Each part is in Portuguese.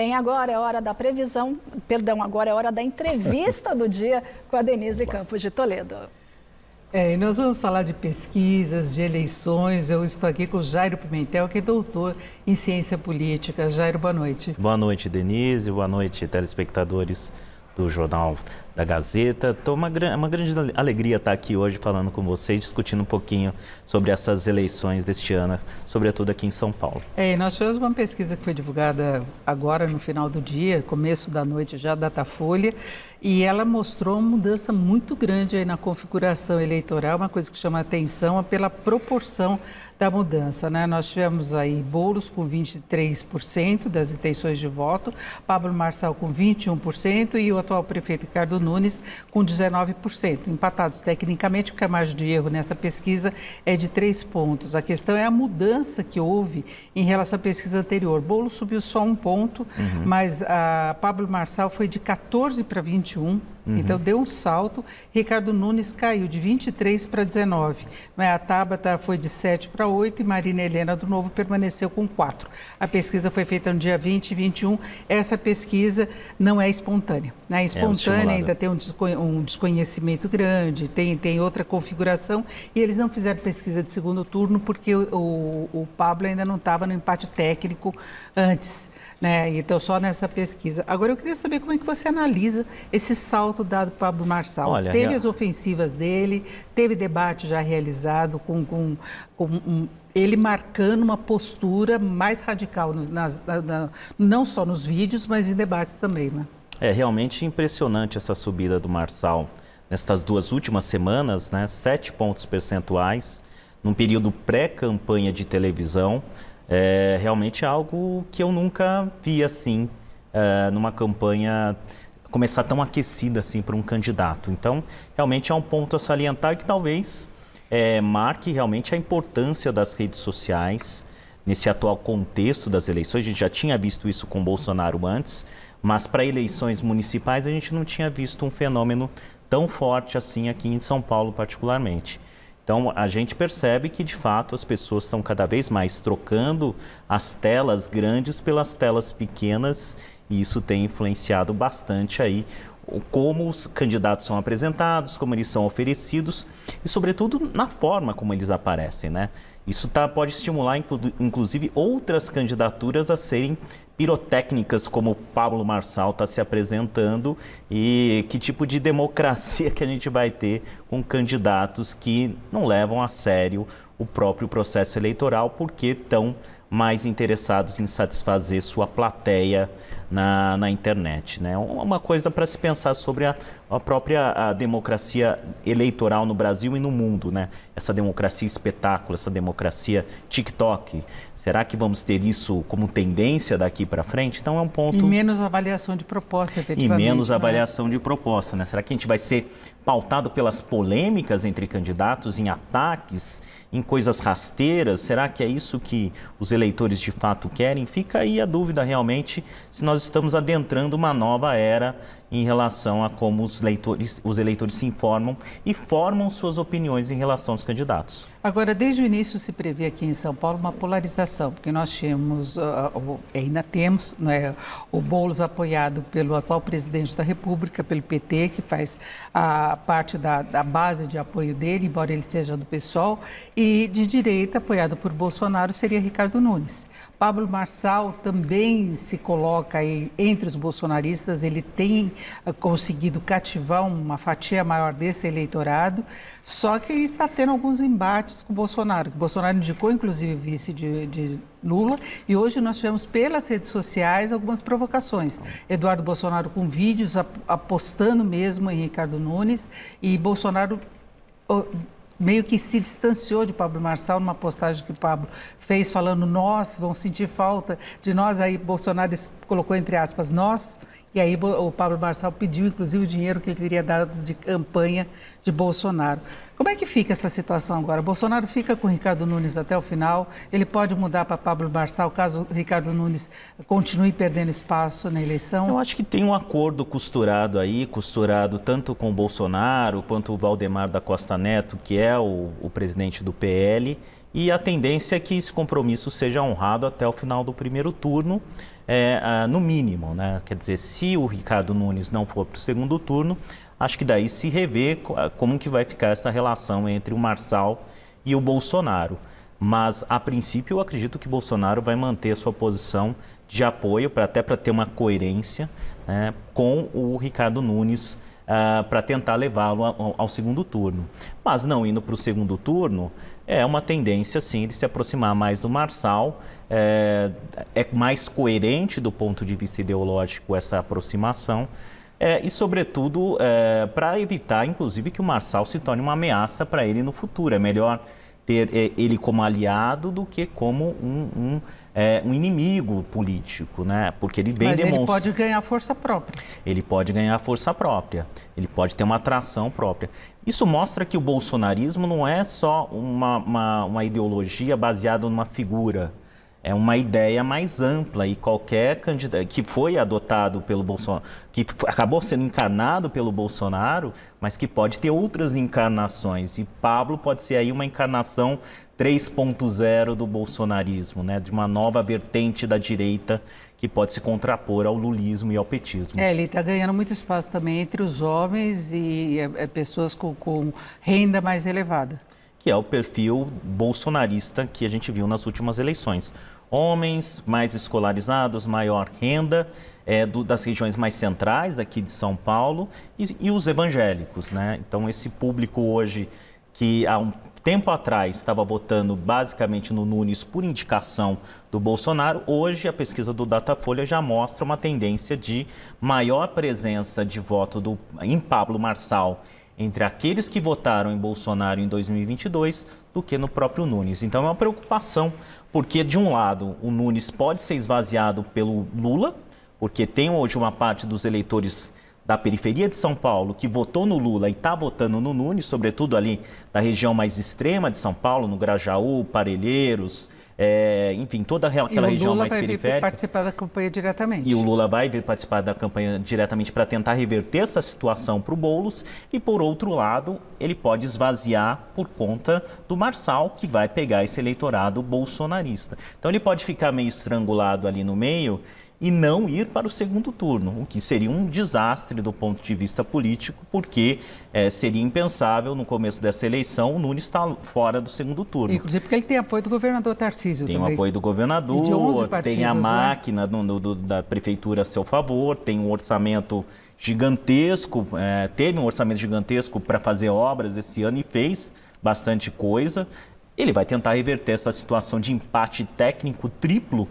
Bem, agora é hora da previsão, perdão, agora é hora da entrevista do dia com a Denise Campos de Toledo. E nós vamos falar de pesquisas, de eleições. Eu estou aqui com o Jairo Pimentel, que é doutor em ciência política. Jairo, boa noite. Boa noite, Denise. Boa noite, telespectadores do Jornal da Gazeta. Uma grande alegria estar aqui hoje falando com vocês, discutindo um pouquinho sobre essas eleições deste ano, sobretudo aqui em São Paulo. Nós tivemos uma pesquisa que foi divulgada agora no final do dia, começo da noite já, Datafolha, e ela mostrou uma mudança muito grande aí na configuração eleitoral, uma coisa que chama a atenção é pela proporção da mudança, né? Nós tivemos aí Boulos com 23% das intenções de voto, Pablo Marçal com 21% e o atual prefeito Ricardo Nunes com 19%, empatados tecnicamente, porque a margem de erro nessa pesquisa é de 3 pontos. A questão é a mudança que houve em relação à pesquisa anterior. Boulos subiu só 1 ponto, mas a Pablo Marçal foi de 14 para 21%. Então, deu um salto. Ricardo Nunes caiu de 23 para 19. A Tabata foi de 7 para 8 e Marina Helena, do Novo, permaneceu com 4. A pesquisa foi feita no dia 20 e 21. Essa pesquisa não é espontânea. Né? Espontânea ainda tem um desconhecimento grande, tem outra configuração. E eles não fizeram pesquisa de segundo turno porque o Pablo ainda não estava no empate técnico antes. Né? Então, só nessa pesquisa. Agora, eu queria saber como é que você analisa esse salto dado para Pablo Marçal. Olha, teve as ofensivas dele, teve debate já realizado com ele marcando uma postura mais radical, não só nos vídeos, mas em debates também. Né? É realmente impressionante essa subida do Marçal nestas 2 últimas semanas, né? 7 pontos percentuais, num período pré-campanha de televisão. É realmente algo que eu nunca vi assim, numa campanha começar tão aquecida assim para um candidato. Então, realmente é um ponto a salientar que talvez marque realmente a importância das redes sociais nesse atual contexto das eleições. A gente já tinha visto isso com Bolsonaro antes, mas para eleições municipais a gente não tinha visto um fenômeno tão forte assim aqui em São Paulo particularmente. Então, a gente percebe que, de fato, as pessoas estão cada vez mais trocando as telas grandes pelas telas pequenas e isso tem influenciado bastante aí como os candidatos são apresentados, como eles são oferecidos e, sobretudo, na forma como eles aparecem, né? Isso pode estimular, inclusive, outras candidaturas a serem pirotécnicas, como o Pablo Marçal está se apresentando, e que tipo de democracia que a gente vai ter com candidatos que não levam a sério o próprio processo eleitoral, porque estão mais interessados em satisfazer sua plateia na internet, né? Uma coisa para se pensar sobre a própria democracia eleitoral no Brasil e no mundo, né? Essa democracia espetáculo, essa democracia TikTok. Será que vamos ter isso como tendência daqui para frente? Então é um ponto... E menos avaliação de proposta, efetivamente. E menos avaliação de proposta, né? Será que a gente vai ser pautado pelas polêmicas entre candidatos, em ataques, em coisas rasteiras? Será que é isso que os eleitores de fato querem? Fica aí a dúvida realmente se nós estamos adentrando uma nova era em relação a como os eleitores se informam e formam suas opiniões em relação aos candidatos. Agora, desde o início se prevê aqui em São Paulo uma polarização, porque nós tínhamos, ainda temos, né, o Boulos apoiado pelo atual presidente da República, pelo PT, que faz a parte da base de apoio dele, embora ele seja do PSOL, e de direita, apoiado por Bolsonaro, seria Ricardo Nunes. Pablo Marçal também se coloca aí entre os bolsonaristas, ele tem conseguido cativar uma fatia maior desse eleitorado, só que ele está tendo alguns embates com o Bolsonaro, que o Bolsonaro indicou, inclusive, vice de Lula, e hoje nós tivemos pelas redes sociais algumas provocações. Eduardo Bolsonaro com vídeos apostando mesmo em Ricardo Nunes, e Bolsonaro meio que se distanciou de Pablo Marçal numa postagem que o Pablo fez falando nós, vão sentir falta de nós, aí Bolsonaro colocou entre aspas nós, e aí o Pablo Marçal pediu inclusive o dinheiro que ele teria dado de campanha de Bolsonaro. Como é que fica essa situação agora? Bolsonaro fica com Ricardo Nunes até o final, ele pode mudar para Pablo Marçal caso Ricardo Nunes continue perdendo espaço na eleição? Eu acho que tem um acordo costurado tanto com o Bolsonaro quanto o Valdemar da Costa Neto, que é o presidente do PL, e a tendência é que esse compromisso seja honrado até o final do primeiro turno. no mínimo, né? Quer dizer, se o Ricardo Nunes não for para o segundo turno, acho que daí se revê como que vai ficar essa relação entre o Marçal e o Bolsonaro. Mas, a princípio, eu acredito que Bolsonaro vai manter a sua posição de apoio, até para ter uma coerência, né, com o Ricardo Nunes, para tentar levá-lo ao segundo turno. Mas não indo para o segundo turno, é uma tendência, sim, de se aproximar mais do Marçal. É mais coerente do ponto de vista ideológico essa aproximação. E, sobretudo, para evitar, inclusive, que o Marçal se torne uma ameaça para ele no futuro. É melhor ter ele como aliado do que como um inimigo político, né? Porque ele vem ele pode ganhar força própria. Ele pode ganhar força própria, ele pode ter uma atração própria. Isso mostra que o bolsonarismo não é só uma ideologia baseada numa figura. É uma ideia mais ampla e qualquer candidato que foi adotado pelo Bolsonaro, que acabou sendo encarnado pelo Bolsonaro, mas que pode ter outras encarnações. E Pablo pode ser aí uma encarnação 3.0 do bolsonarismo, né? De uma nova vertente da direita que pode se contrapor ao lulismo e ao petismo. Ele está ganhando muito espaço também entre os homens e pessoas com renda mais elevada. Que é o perfil bolsonarista que a gente viu nas últimas eleições. Homens mais escolarizados, maior renda, das regiões mais centrais aqui de São Paulo e os evangélicos, né? Então, esse público hoje que há um tempo atrás estava votando basicamente no Nunes por indicação do Bolsonaro, hoje a pesquisa do Datafolha já mostra uma tendência de maior presença de voto em Pablo Marçal entre aqueles que votaram em Bolsonaro em 2022 do que no próprio Nunes. Então é uma preocupação, porque de um lado o Nunes pode ser esvaziado pelo Lula, porque tem hoje uma parte dos eleitores da periferia de São Paulo que votou no Lula e está votando no Nunes, sobretudo ali da região mais extrema de São Paulo, no Grajaú, Parelheiros, enfim, toda aquela região mais periférica. E o Lula vai vir participar da campanha diretamente. E o Lula vai vir participar da campanha diretamente para tentar reverter essa situação para o Boulos. E, por outro lado, ele pode esvaziar por conta do Marçal, que vai pegar esse eleitorado bolsonarista. Então, ele pode ficar meio estrangulado ali no meio e não ir para o segundo turno, o que seria um desastre do ponto de vista político, porque seria impensável no começo dessa eleição o Nunes estar fora do segundo turno. Inclusive porque ele tem apoio do governador Tarcísio também. Tem o apoio do governador, de 11 partidos, tem a máquina da prefeitura a seu favor, tem um orçamento gigantesco, teve um orçamento gigantesco para fazer obras esse ano e fez bastante coisa. Ele vai tentar reverter essa situação de empate técnico triplo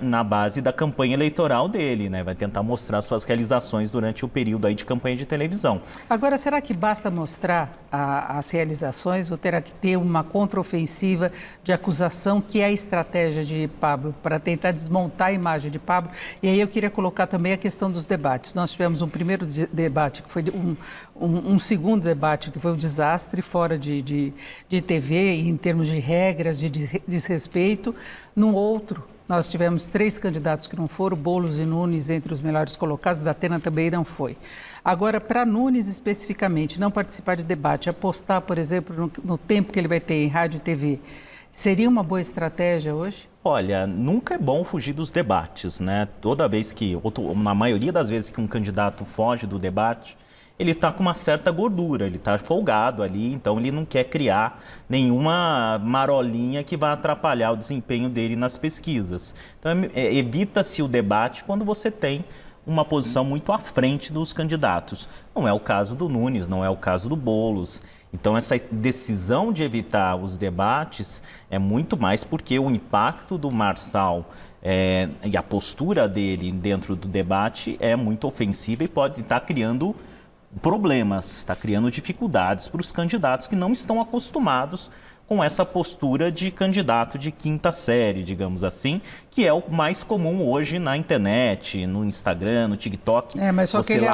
na base da campanha eleitoral dele, né? Vai tentar mostrar suas realizações durante o período aí de campanha de televisão. Agora, será que basta mostrar as realizações ou terá que ter uma contraofensiva de acusação, que é a estratégia de Pablo, para tentar desmontar a imagem de Pablo? E aí eu queria colocar também a questão dos debates. Nós tivemos um primeiro debate, que foi um segundo debate, que foi um desastre fora de TV, em termos de regras, de desrespeito. No outro, nós tivemos 3 candidatos que não foram, Boulos e Nunes entre os melhores colocados, Datena também não foi. Agora, para Nunes especificamente, não participar de debate, apostar, por exemplo, no tempo que ele vai ter em rádio e TV, seria uma boa estratégia hoje? Olha, nunca é bom fugir dos debates, né? Toda vez na maioria das vezes que um candidato foge do debate, ele está com uma certa gordura, ele está folgado ali, então ele não quer criar nenhuma marolinha que vá atrapalhar o desempenho dele nas pesquisas. Então, evita-se o debate quando você tem uma posição muito à frente dos candidatos. Não é o caso do Nunes, não é o caso do Boulos. Então, essa decisão de evitar os debates é muito mais porque o impacto do Marçal e a postura dele dentro do debate é muito ofensiva e pode estar criando problemas, está criando dificuldades para os candidatos que não estão acostumados com essa postura de candidato de quinta série, digamos assim, que é o mais comum hoje na internet, no Instagram, no TikTok. Mas só que ele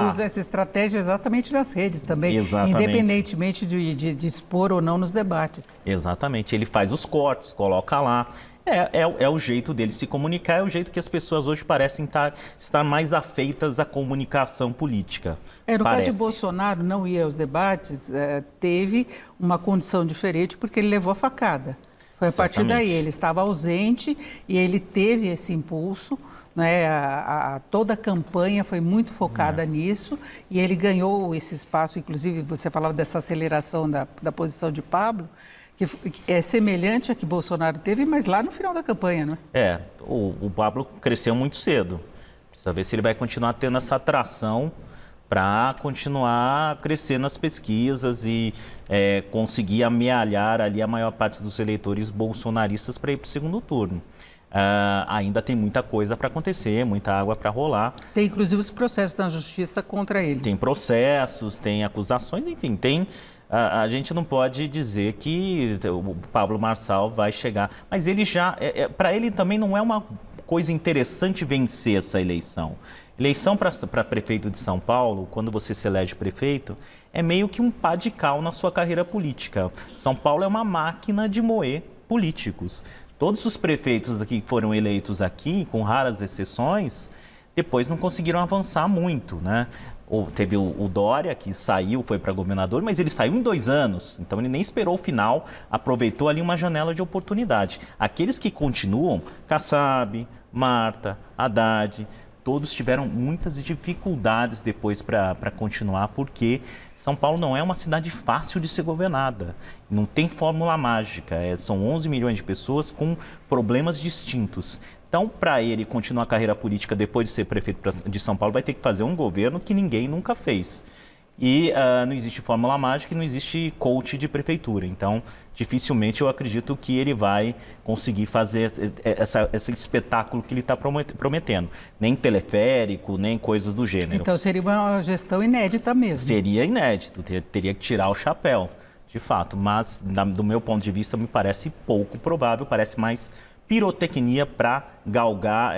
usa essa estratégia exatamente nas redes também, independentemente de expor ou não nos debates. Exatamente, ele faz os cortes, coloca lá. É o jeito dele se comunicar, é o jeito que as pessoas hoje parecem estar mais afeitas à comunicação política. No caso de Bolsonaro, não ia aos debates, teve uma condição diferente porque ele levou a facada. Foi a partir daí, Exatamente. ele estava ausente e ele teve esse impulso, né? Toda a campanha foi muito focada nisso e ele ganhou esse espaço, inclusive você falava dessa aceleração da posição de Pablo, que é semelhante a que Bolsonaro teve, mas lá no final da campanha, né? O Pablo cresceu muito cedo. Precisa ver se ele vai continuar tendo essa atração para continuar crescendo nas pesquisas e conseguir amealhar ali a maior parte dos eleitores bolsonaristas para ir para o segundo turno. Ainda tem muita coisa para acontecer, muita água para rolar. Tem inclusive os processos na justiça contra ele. Tem processos, tem acusações, enfim, tem... A gente não pode dizer que o Pablo Marçal vai chegar, mas ele já, para ele também não é uma coisa interessante vencer essa eleição. Eleição para prefeito de São Paulo, quando você se elege prefeito, é meio que um pá de cal na sua carreira política. São Paulo é uma máquina de moer políticos. Todos os prefeitos aqui que foram eleitos aqui, com raras exceções, depois não conseguiram avançar muito, né? Teve o Dória, que saiu, foi para governador, mas ele saiu em 2 anos, então ele nem esperou o final, aproveitou ali uma janela de oportunidade. Aqueles que continuam, Kassab, Marta, Haddad, todos tiveram muitas dificuldades depois para continuar, porque São Paulo não é uma cidade fácil de ser governada. Não tem fórmula mágica, são 11 milhões de pessoas com problemas distintos. Então, para ele continuar a carreira política depois de ser prefeito de São Paulo, vai ter que fazer um governo que ninguém nunca fez. E não existe fórmula mágica e não existe coach de prefeitura. Então, dificilmente eu acredito que ele vai conseguir fazer esse espetáculo que ele está prometendo. Nem teleférico, nem coisas do gênero. Então seria uma gestão inédita mesmo. Seria inédito, teria que tirar o chapéu, de fato. Mas, do meu ponto de vista, me parece pouco provável, parece mais pirotecnia para galgar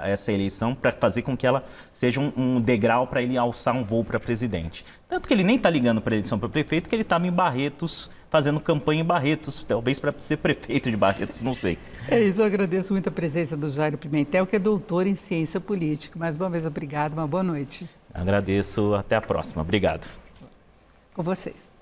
essa eleição, para fazer com que ela seja um degrau para ele alçar um voo para presidente. Tanto que ele nem está ligando para a eleição para prefeito, que ele estava em Barretos, fazendo campanha em Barretos, talvez para ser prefeito de Barretos, não sei. É isso, eu agradeço muito a presença do Jairo Pimentel, que é doutor em ciência política. Mais uma vez, obrigado, uma boa noite. Agradeço, até a próxima. Obrigado. Com vocês.